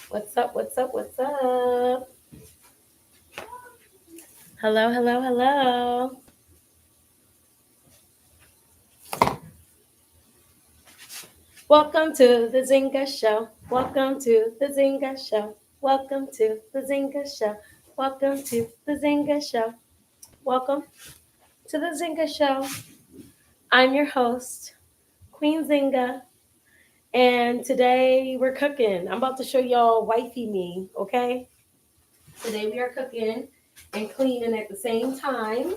What's up? What's up? What's up? Hello, hello, hello. Welcome to the ZINGA Show. Welcome to the ZINGA Show. Welcome to the ZINGA Show. Welcome to the ZINGA Show. Welcome to the ZINGA Show. I'm your host, Queen Zinga, and today we're cooking. I'm about to show y'all wifey me, okay? Today we are cooking and cleaning at the same time.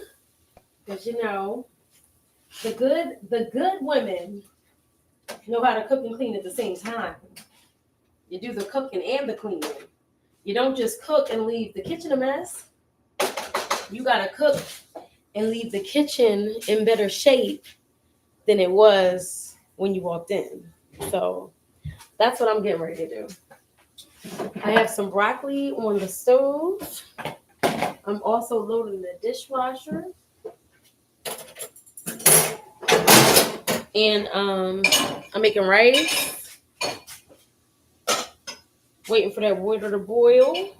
Because the good women know how to cook and clean at the same time. You do the cooking and the cleaning. You don't just cook and leave the kitchen a mess. You gotta cook and leave the kitchen in better shape than it was when you walked in. So that's what I'm getting ready to do. I have some broccoli on the stove. I'm also loading the dishwasher. And I'm making rice. Waiting for that water to boil.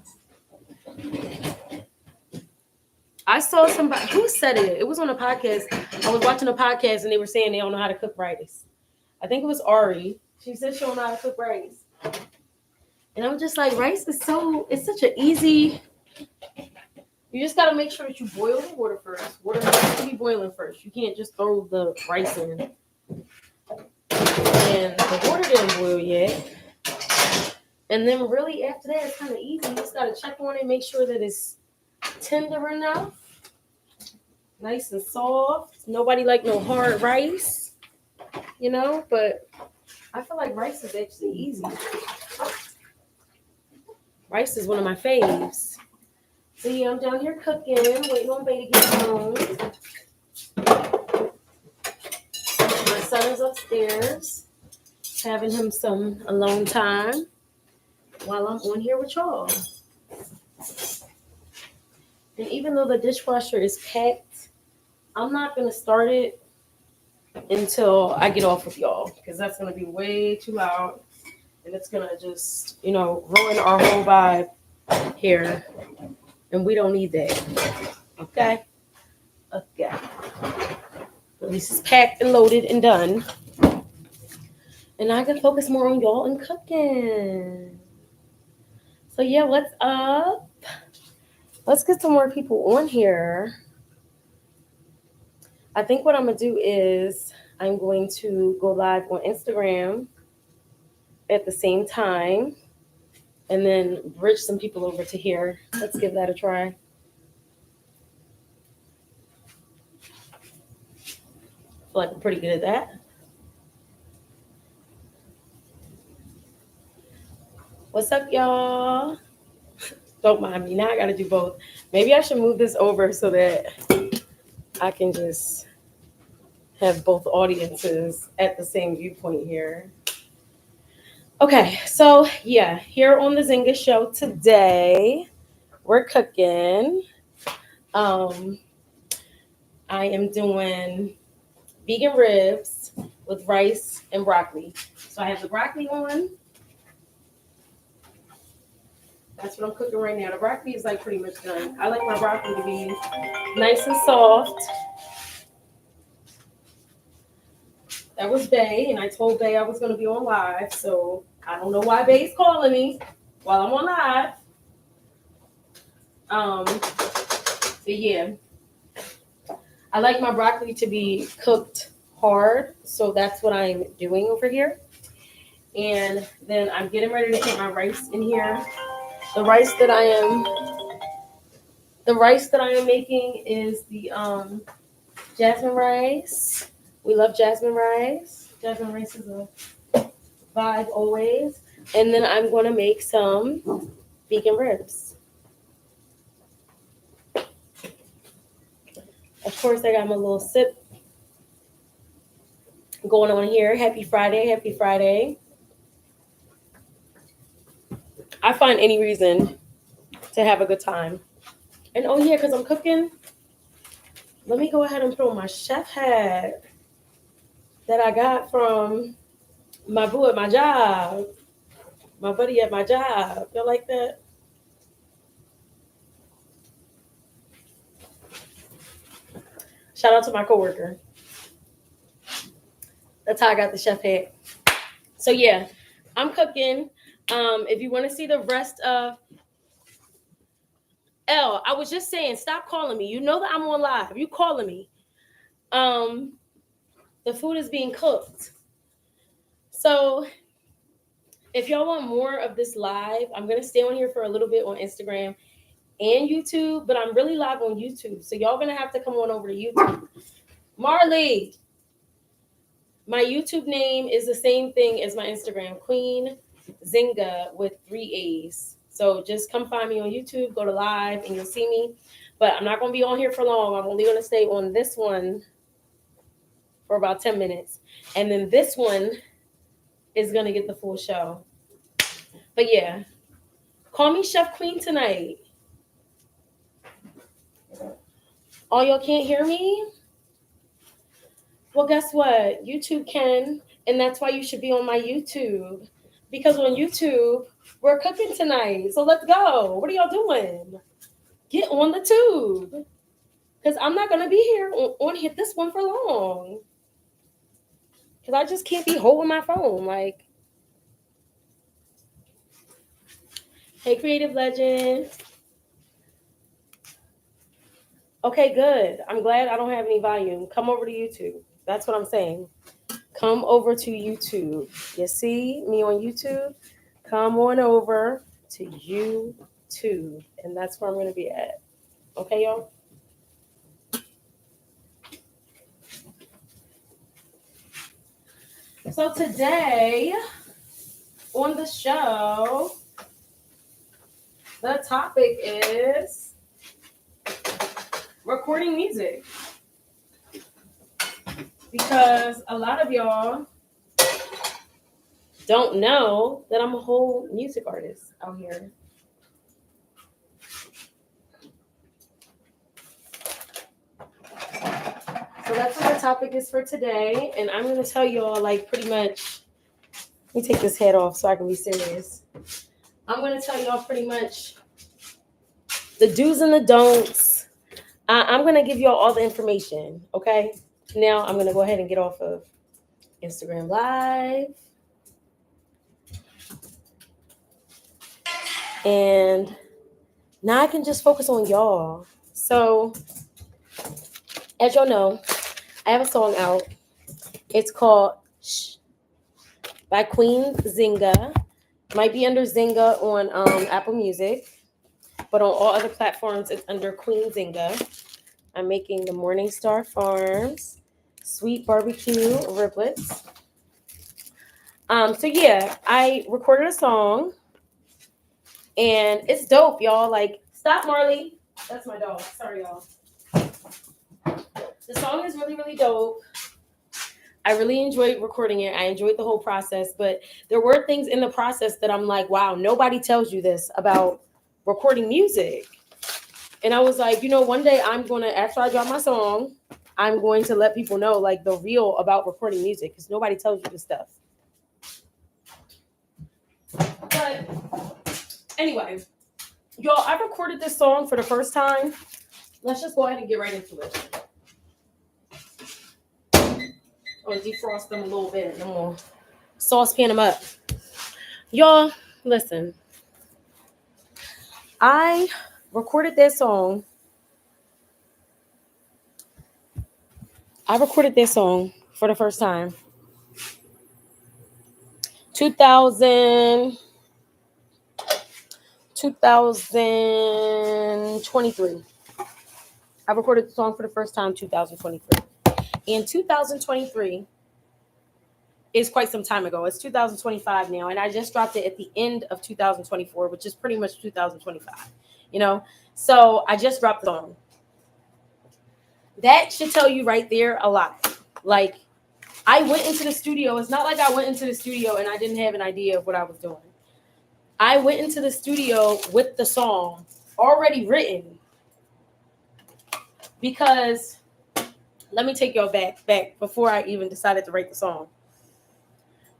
I saw somebody who said it. It was on a podcast. I was watching a podcast and they were saying they don't know how to cook rice. I think it was Ari. She said she don't know how to cook rice. And I'm just like, rice is it's such an easy. You just gotta make sure that you boil the water first. Water has to be boiling first. You can't just throw the rice in. And the water didn't boil yet. And then really after that, it's kind of easy. You just gotta check on it, make sure that it's tender enough, nice and soft. Nobody like no hard rice, but I feel like rice is actually easy. Rice is one of my faves. So yeah, I'm down here cooking, waiting on Bay to get home. My son is upstairs, having him some alone time while I'm on here with y'all. And even though the dishwasher is packed, I'm not going to start it until I get off with y'all because that's going to be way too loud and it's going to just, ruin our whole vibe here. And we don't need that. Okay? Okay. At least it's packed and loaded and done. And I can focus more on y'all and cooking. So yeah, what's up? Let's get some more people on here. I think what I'm going to do is I'm going to go live on Instagram at the same time and then bridge some people over to here. Let's give that a try. I feel like I'm pretty good at that. What's up, y'all? Don't mind me. Now I got to do both. Maybe I should move this over so that I can just have both audiences at the same viewpoint here. Okay, so yeah, here on the ZINGA Show today, we're cooking. I am doing vegan ribs with rice and broccoli. So I have the broccoli on. That's what I'm cooking right now. The broccoli is like pretty much done. I like my broccoli to be nice and soft. That was Bay, and I told Bay I was going to be on live, so I don't know why Bay's calling me while I'm on live. But yeah, I like my broccoli to be cooked hard, so that's what I'm doing over here. And then I'm getting ready to put my rice in here. The rice that I am making is the jasmine rice. We love jasmine rice. Jasmine rice is a vibe always. And then I'm going to make some vegan ribs. Of course, I got my little sip going on here. Happy Friday. Happy Friday. I find any reason to have a good time. And oh yeah, because I'm cooking, let me go ahead and put on my chef hat that I got from my boo at my job. My buddy at my job. Y'all like that? Shout out to my coworker. That's how I got the chef hat. So yeah, I'm cooking. If you want to see the rest of I was just saying, stop calling me. You know that I'm on live. You calling me. Um, the food is being cooked. So if y'all want more of this live, I'm gonna stay on here for a little bit on Instagram and YouTube, but I'm really live on YouTube. So y'all gonna have to come on over to YouTube. Marley, my YouTube name is the same thing as my Instagram, Queen Zinga with 3 A's. So just come find me on YouTube, go to live, and you'll see me. But I'm not gonna be on here for long. I'm only gonna stay on this one for about 10 minutes. And then this one is gonna get the full show. But yeah, call me Chef Queen tonight. Oh, y'all can't hear me? Well, guess what? YouTube can, and that's why you should be on my YouTube. Because on YouTube, we're cooking tonight. So let's go. What are y'all doing? Get on the tube. Because I'm not going to be here on hit this one for long. Because I just can't be holding my phone. Like, hey, Creative Legend. Okay, good. I'm glad I don't have any volume. Come over to YouTube. That's what I'm saying. Come over to YouTube. You see me on YouTube? Come on over to YouTube. And that's where I'm going to be at. Okay, y'all? So today on the show, the topic is recording music. Because a lot of y'all don't know that I'm a whole music artist out here. So that's what the topic is for today. And I'm going to tell y'all, like, pretty much, let me take this head off so I can be serious. I'm going to tell y'all pretty much the do's and the don'ts. I'm going to give y'all all the information, okay? Now I'm going to go ahead and get off of Instagram Live. And now I can just focus on y'all. So, as y'all know, I have a song out. It's called Shh by Queen Zinga. Might be under Zinga on Apple Music, but on all other platforms, it's under Queen Zinga. I'm making the Morningstar Farms sweet barbecue riblets. So yeah, I recorded a song, and it's dope, y'all. Like, stop, Marley. That's my dog. Sorry, y'all. The song is really, really dope. I really enjoyed recording it. I enjoyed the whole process, but there were things in the process that I'm like, wow, nobody tells you this about recording music. And I was like, one day I'm going to, after I drop my song, I'm going to let people know, like, the real about recording music, because nobody tells you this stuff. But anyway, y'all, I recorded this song for the first time. Let's just go ahead and get right into it. Or defrost them a little bit, and then we'll saucepan them up. Y'all, listen. I recorded this song. For the first time. 2023. I recorded the song for the first time 2023. In 2023 is quite some time ago. It's 2025 now, and I just dropped it at the end of 2024, which is pretty much 2025. So I just dropped the song. That should tell you right there a lot. Like, I went into the studio. It's not like I went into the studio and I didn't have an idea of what I was doing. I went into the studio with the song already written, because let me take y'all back before I even decided to write the song.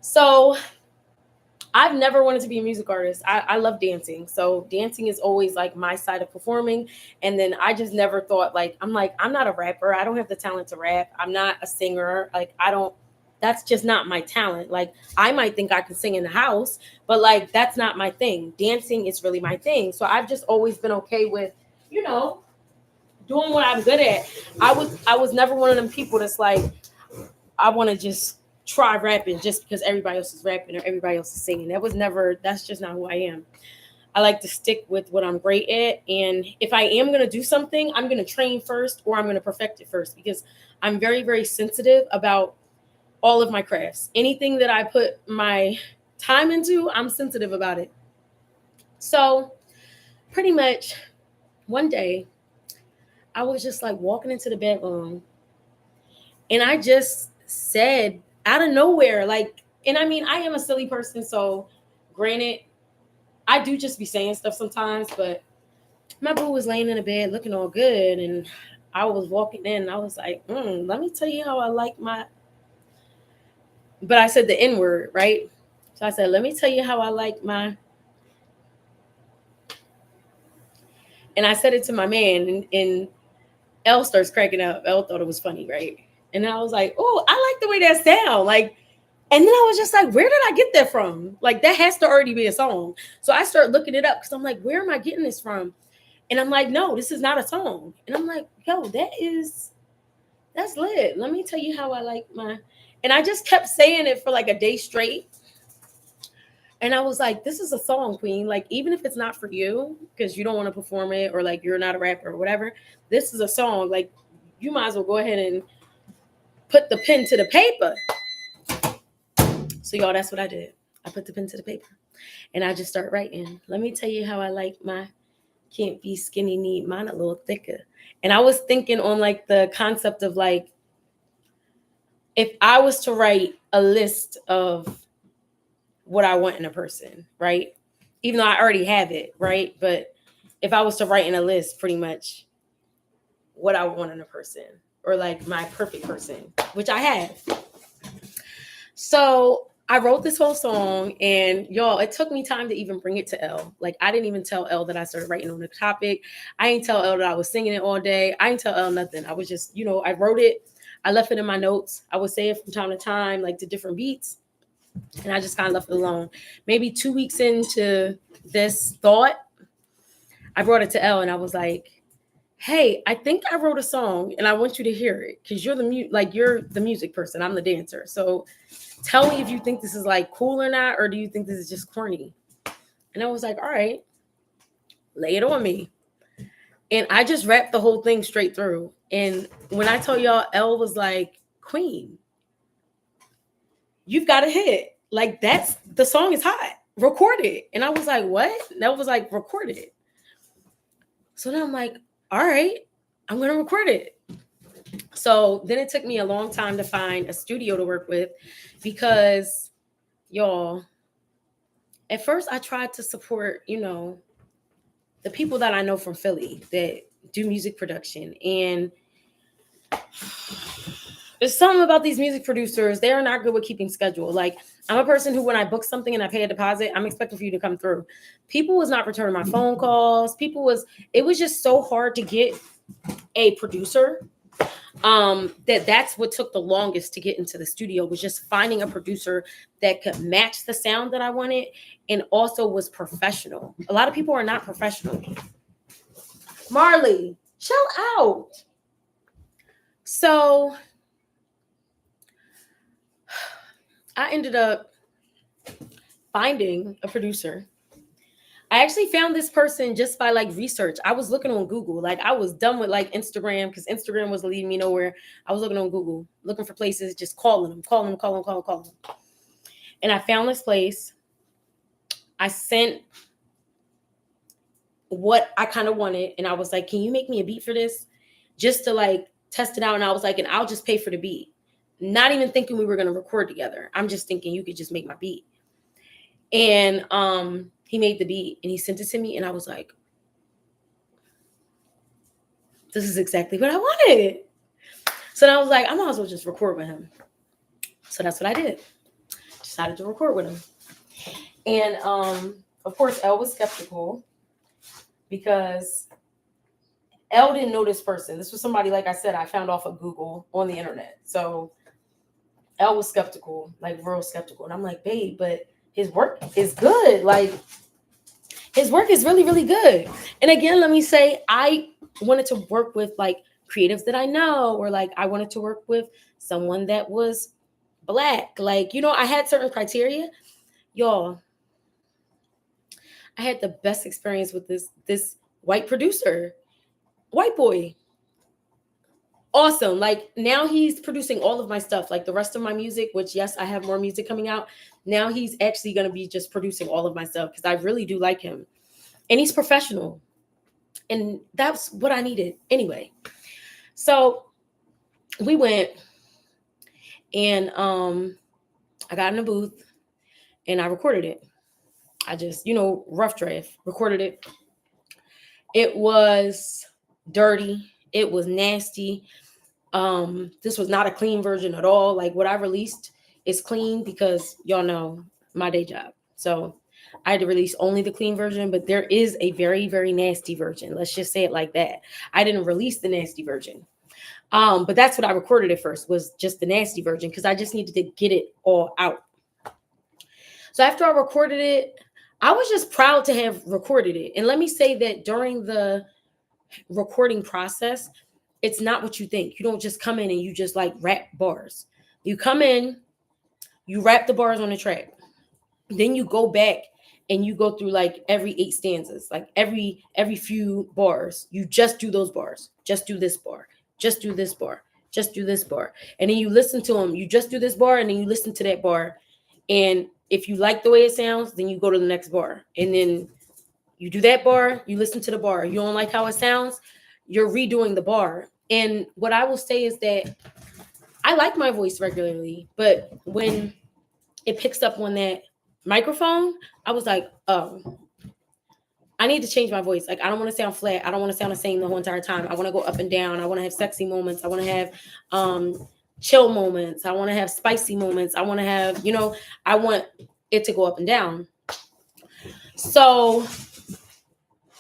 So I've never wanted to be a music artist. I love dancing. So dancing is always like my side of performing. And then I just never thought like, I'm not a rapper. I don't have the talent to rap. I'm not a singer. Like, I don't, that's just not my talent. Like, I might think I can sing in the house, but like, that's not my thing. Dancing is really my thing. So I've just always been okay with, you know, doing what I'm good at. I was never one of them people that's like, I want to just try rapping just because everybody else is rapping or everybody else is singing. That's just not who I am. I like to stick with what I'm great at. And if I am going to do something, I'm going to train first or I'm going to perfect it first because I'm very, very sensitive about all of my crafts. Anything that I put my time into, I'm sensitive about it. So pretty much one day, I was just like walking into the bedroom and I just said out of nowhere, like, and I mean, I am a silly person. So granted, I do just be saying stuff sometimes, but my boo was laying in the bed looking all good. And I was walking in and I was like, let me tell you how I like my, but I said the N word, right? So I said, let me tell you how I like my, and I said it to my man and Elle starts cracking up. Elle thought it was funny, right? And I was like, oh, I like the way that sound. Like, and then I was just like, where did I get that from? Like, that has to already be a song. So I started looking it up because I'm like, where am I getting this from? And I'm like, no, this is not a song. And I'm like, yo, that's lit. Let me tell you how I like my, and I just kept saying it for like a day straight. And I was like, this is a song, queen. Like, even if it's not for you, because you don't want to perform it or like you're not a rapper or whatever, this is a song. Like, you might as well go ahead and put the pen to the paper. So, y'all, that's what I did. I put the pen to the paper and I just start writing. Let me tell you how I like my can't be skinny, need mine a little thicker. And I was thinking on like the concept of like, if I was to write a list of what I want in a person, right? Even though I already have it, right? But if I was to write in a list pretty much what I want in a person or like my perfect person, which I have. So I wrote this whole song and y'all, it took me time to even bring it to Elle. Like, I didn't even tell Elle that I started writing on the topic. I didn't tell Elle that I was singing it all day. I didn't tell Elle nothing. I was just, I wrote it. I left it in my notes. I would say it from time to time, like to different beats. And I just kind of left it alone. Maybe 2 weeks into this thought, I brought it to Elle and I was like, hey, I think I wrote a song and I want you to hear it because you're the music person. I'm the dancer. So tell me if you think this is like cool or not, or do you think this is just corny? And I was like, all right, lay it on me. And I just rapped the whole thing straight through. And when I tell y'all, Elle was like, queen, you've got a hit. Like, the song is hot. Record it. And I was like, what? That was like, record it. So then I'm like, all right, I'm going to record it. So then it took me a long time to find a studio to work with because, y'all, at first I tried to support, the people that I know from Philly that do music production. And there's something about these music producers. They are not good with keeping schedule. Like, I'm a person who, when I book something and I pay a deposit, I'm expecting for you to come through. People was not returning my phone calls. It was just so hard to get a producer. That's what took the longest to get into the studio, was just finding a producer that could match the sound that I wanted and also was professional. A lot of people are not professional. Marley, chill out. So I ended up finding a producer. I actually found this person just by like research. I was looking on Google. Like, I was done with like Instagram because Instagram was leading me nowhere. I was looking on Google, looking for places, just calling them. And I found this place. I sent what I kind of wanted. And I was like, can you make me a beat for this? Just to like test it out. And I was like, and I'll just pay for the beat. Not even thinking we were going to record together. I'm just thinking you could just make my beat. And he made the beat and he sent it to me. And I was like, this is exactly what I wanted. So then I was like, I might as well just record with him. So that's what I did. Decided to record with him. And of course, Elle was skeptical because Elle didn't know this person. This was somebody, like I said, I found off of Google on the internet. So Elle was skeptical, like real skeptical. And I'm like, babe, but his work is good. Like, his work is really, really good. And again, let me say, I wanted to work with like creatives that I know, or like I wanted to work with someone that was Black. Like, I had certain criteria. Y'all, I had the best experience with this white producer, white boy. Awesome. Like, now he's producing all of my stuff, like the rest of my music, which, yes, I have more music coming out. Now he's actually going to be just producing all of my stuff because I really do like him. And he's professional. And that's what I needed anyway. So we went, and I got in the booth and I recorded it. I just, rough draft, recorded it. It was dirty. It was nasty. This was not a clean version at all. Like, what I released is clean because y'all know my day job. So I had to release only the clean version, but there is a very, very nasty version. Let's just say it like that. I didn't release the nasty version. But that's what I recorded at first, was just the nasty version, because I just needed to get it all out. So after I recorded it, I was just proud to have recorded it. And let me say that during the recording process, it's not what you think. You don't just come in and you just like rap bars. You come in, you rap the bars on the track. Then you go back and you go through like every 8 stanzas, like every few bars. You just do those bars. Just do this bar. Just do this bar. Just do this bar. And then you listen to them. You just do this bar and then you listen to that bar. And if you like the way it sounds, then you go to the next bar. And then you do that bar, you listen to the bar. You don't like how it sounds, you're redoing the bar. And what I will say is that I like my voice regularly, but when it picks up on that microphone, I was like, oh, I need to change my voice. Like, I don't want to sound flat. I don't want to sound the same the whole entire time. I want to go up and down. I want to have sexy moments. I want to have chill moments. I want to have spicy moments. I want to have, I want it to go up and down. So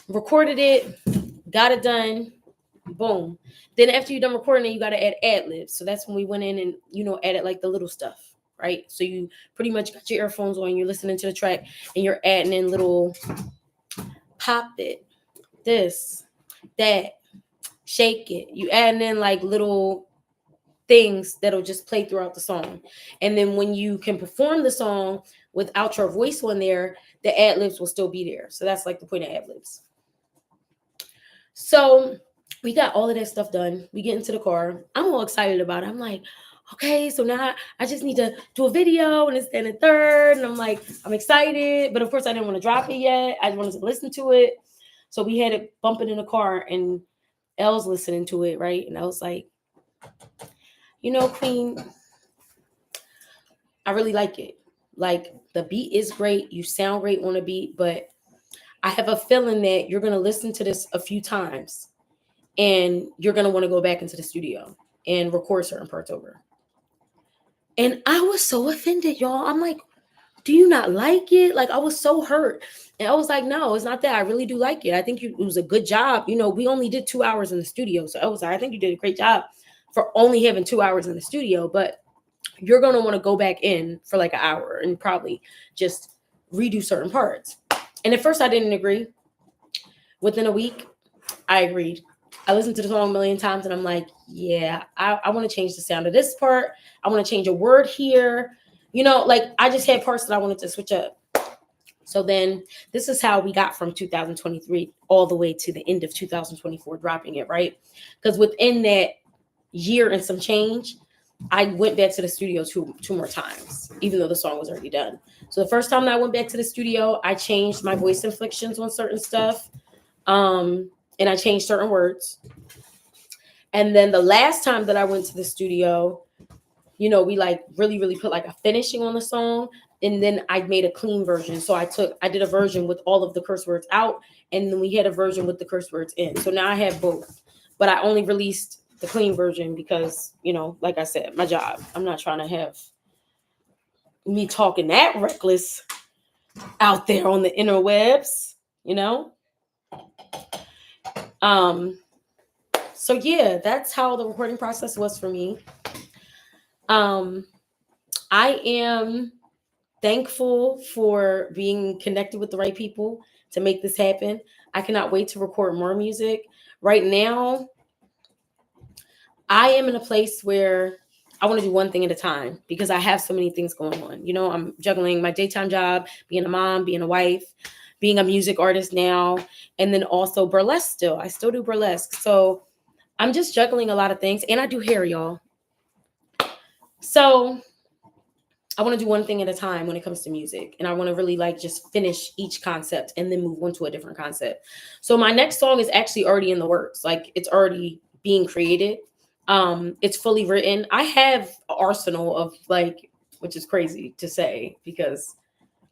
recorded it, got it done, boom. Then after you're done recording it, you got to add ad-libs. So that's when we went in and, added like the little stuff, right? So you pretty much got your earphones on, you're listening to the track, and you're adding in little pop it, this, that, shake it. You adding in like little things that'll just play throughout the song. And then when you can perform the song without your voice on there, the ad-libs will still be there. So that's like the point of ad-libs. So we got all of that stuff done. We get into the car. I'm all excited about it. I'm like, okay, so now I just need to do a video and it's and a third. And I'm like, I'm excited. But of course, I didn't want to drop it yet. I wanted to listen to it. So we had it bumping in the car and Elle's listening to it, right? And I was like, Queen, I really like it. Like, the beat is great. You sound great on the beat, but I have a feeling that you're going to listen to this a few times and you're going to want to go back into the studio and record certain parts over. And I was so offended, y'all. I'm like, do you not like it? Like, I was so hurt. And I was like, no, it's not that. I really do like it. I think it was a good job. We only did 2 hours in the studio. So I was like, I think you did a great job for only having 2 hours in the studio. But you're going to want to go back in for like an hour and probably just redo certain parts. And at first I didn't agree. Within a week, I agreed. I listened to the song a million times and I'm like, yeah, I want to change the sound of this part. I want to change a word here. Like, I just had parts that I wanted to switch up. So then this is how we got from 2023 all the way to the end of 2024, dropping it, right? Because within that year and some change, I went back to the studio two more times, even though the song was already done. So the first time that I went back to the studio, I changed my voice inflections on certain stuff. And I changed certain words. And then the last time that I went to the studio, we like really, really put like a finishing on the song. And then I made a clean version. So I did a version with all of the curse words out. And then we had a version with the curse words in. So now I have both. But I only released the clean version because, like I said, my job. I'm not trying to have me talking that reckless. out there on the interwebs, you know? So yeah, that's how the recording process was for me. I am thankful for being connected with the right people to make this happen. I cannot wait to record more music. Right now, I am in a place where I want to do one thing at a time because I have so many things going on. You know, I'm juggling my daytime job, being a mom, being a wife, being a music artist now, and then also burlesque still. I still do burlesque. So I'm just juggling a lot of things. And I do hair, y'all. So I want to do one thing at a time when it comes to music. And I want to really like just finish each concept and then move on to a different concept. So my next song is actually already in the works. Like it's already being created. It's fully written. I have an arsenal of like, which is crazy to say because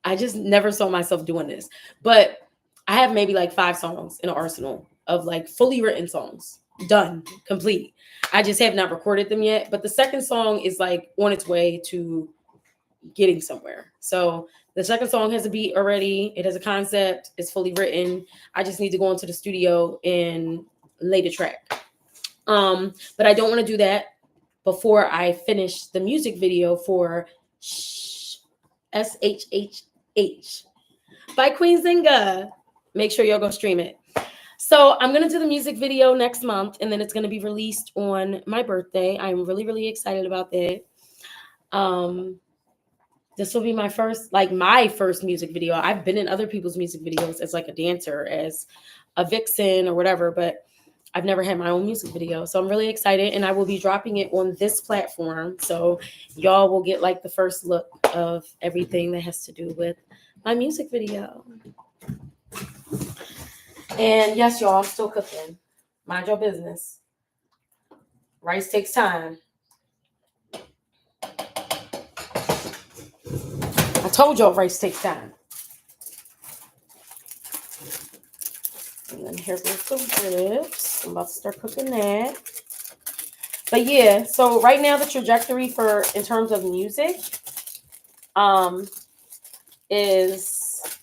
I just never saw myself doing this. But I have maybe like 5 songs in an arsenal of like fully written songs. Done, complete. I just have not recorded them yet. But the second song is like on its way to getting somewhere. So the second song has a beat already. It has a concept. It's fully written. I just need to go into the studio and lay the track. But I don't want to do that before I finish the music video for SHHH by Queen Zinga. Make sure y'all go stream it. So I'm going to do the music video next month, and then it's going to be released on my birthday. I'm really, really excited about that. This will be my first music video. I've been in other people's music videos as like a dancer, as a vixen or whatever, but I've never had my own music video. So I'm really excited, and I will be dropping it on this platform. So y'all will get like the first look of everything that has to do with my music video. And yes, y'all, I'm still cooking. Mind your business. Rice takes time. I told y'all rice takes time. And then here goes the ribs. I'm about to start cooking that. But yeah, so right now the trajectory for in terms of music is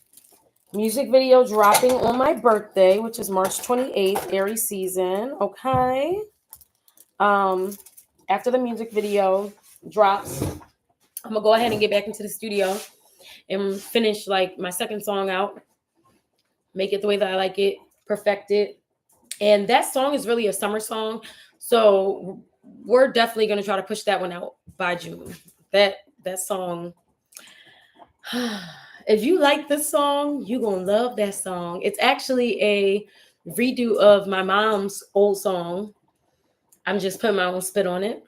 music video dropping on my birthday, which is March 28th, Aries season. Okay. After the music video drops, I'm gonna go ahead and get back into the studio and finish like my second song out, make it the way that I like it, perfect it. And that song is really a summer song. So we're definitely going to try to push that one out by June. That song. If you like this song, you're going to love that song. It's actually a redo of my mom's old song. I'm just putting my own spin on it.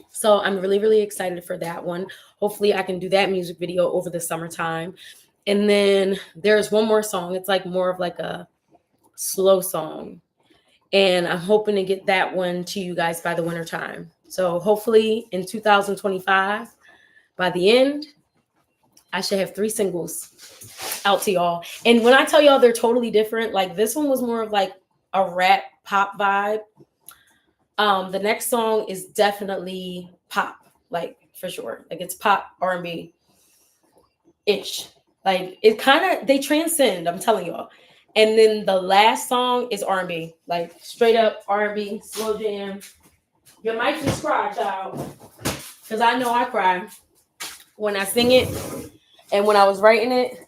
So I'm really, really excited for that one. Hopefully I can do that music video over the summertime. And then there's one more song. It's like more of like a slow song. And I'm hoping to get that one to you guys by the winter time. So hopefully in 2025, by the end, I should have 3 singles out to y'all. And when I tell y'all they're totally different, like this one was more of like a rap pop vibe. The next song is definitely pop, like for sure. Like it's pop R&B ish. Like it kind of, they transcend, I'm telling y'all. And then the last song is R&B, like straight up R&B, slow jam. You might just cry, child, because I know I cry when I sing it. And when I was writing it,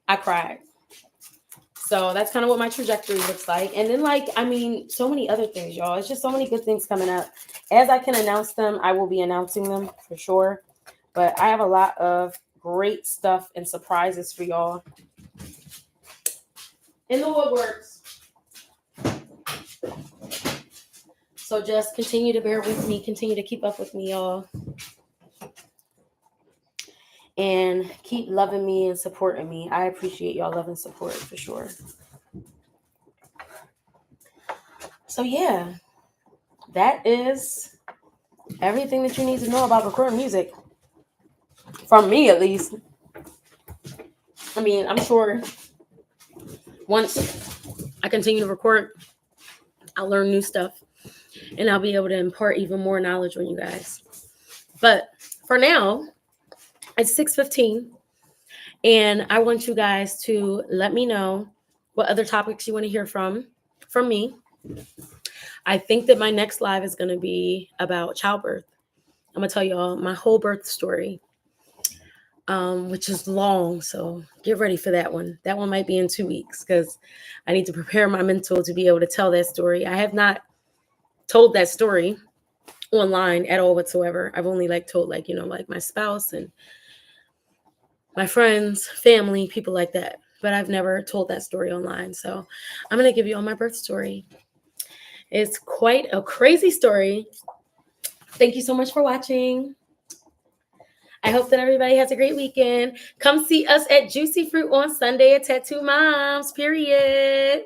I cried. So that's kind of what my trajectory looks like. And then like, I mean, so many other things, y'all. It's just so many good things coming up. As I can announce them, I will be announcing them for sure. But I have a lot of great stuff and surprises for y'all in the woodworks. So just continue to bear with me, continue to keep up with me, y'all. And keep loving me and supporting me. I appreciate y'all love and support for sure. So yeah, that is everything that you need to know about recording music. From me, at least. I mean, I'm sure once I continue to record, I'll learn new stuff. And I'll be able to impart even more knowledge on you guys. But for now, it's 6:15. And I want you guys to let me know what other topics you want to hear from me. I think that my next live is going to be about childbirth. I'm going to tell y'all my whole birth story, which is long. So get ready for that one. That one might be in 2 weeks because I need to prepare my mental to be able to tell that story. I have not told that story online at all whatsoever. I've only told my spouse and my friends, family, people like that. But I've never told that story online. So I'm going to give you all my birth story. It's quite a crazy story. Thank you so much for watching. I hope that everybody has a great weekend. Come see us at Juicy Fruit on Sunday at Tattoo Moms, period.